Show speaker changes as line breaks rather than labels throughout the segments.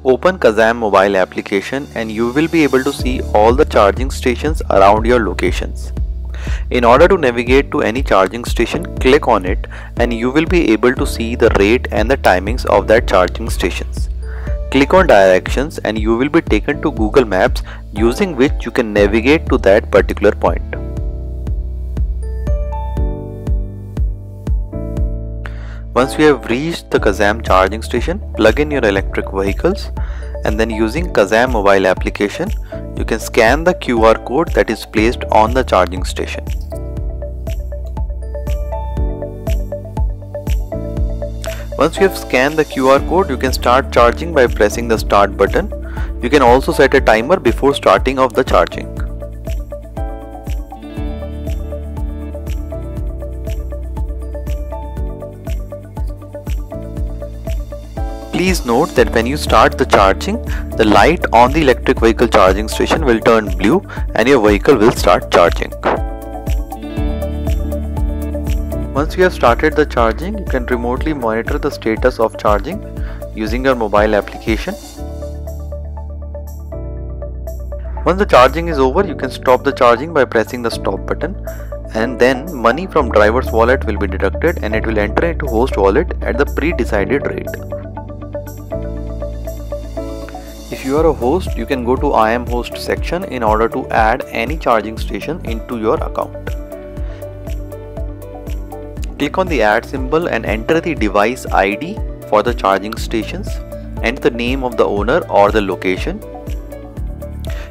Open Kazam mobile application and you will be able to see all the charging stations around your locations. In order to navigate to any charging station, click on it and you will be able to see the rate and the timings of that charging stations. Click on directions and you will be taken to Google Maps, using which you can navigate to that particular point. Once you have reached the Kazam charging station, plug in your electric vehicles and then using Kazam mobile application, you can scan the QR code that is placed on the charging station. Once you have scanned the QR code, you can start charging by pressing the start button. You can also set a timer before starting of the charging. Please note that when you start the charging, the light on the electric vehicle charging station will turn blue and your vehicle will start charging. Once you have started the charging, you can remotely monitor the status of charging using your mobile application. Once the charging is over, you can stop the charging by pressing the stop button, and then money from driver's wallet will be deducted and it will enter into host wallet at the pre-decided rate. If you are a host, you can go to I am host section in order to add any charging station into your account. Click on the add symbol and enter the device ID for the charging stations and the name of the owner or the location.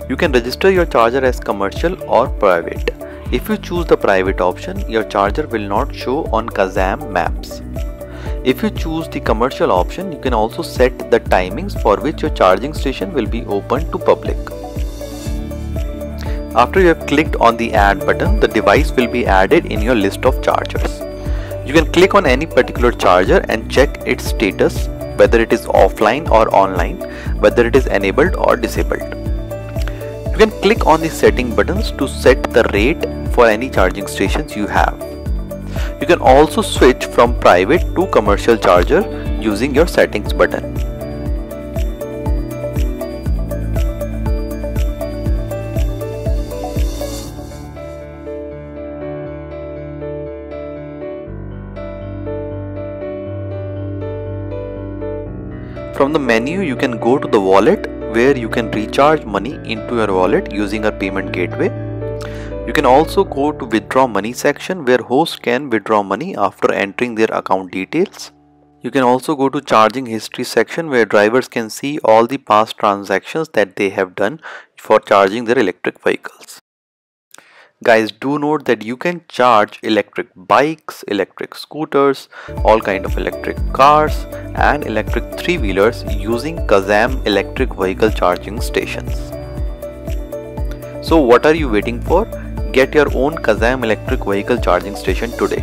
You can register your charger as commercial or private. If you choose the private option, your charger will not show on Kazam maps. If you choose the commercial option, you can also set the timings for which your charging station will be open to public. After you have clicked on the add button, the device will be added in your list of chargers. You can click on any particular charger and check its status, whether it is offline or online, whether it is enabled or disabled. You can click on the setting buttons to set the rate for any charging stations you have. You can also switch from private to commercial charger using your settings button. From the menu, you can go to the wallet where you can recharge money into your wallet using a payment gateway. You can also go to withdraw money section where hosts can withdraw money after entering their account details. You can also go to charging history section where drivers can see all the past transactions that they have done for charging their electric vehicles. Guys, do note that you can charge electric bikes, electric scooters, all kind of electric cars and electric three-wheelers using Kazam electric vehicle charging stations. So what are you waiting for? Get your own Kazam electric vehicle charging station today.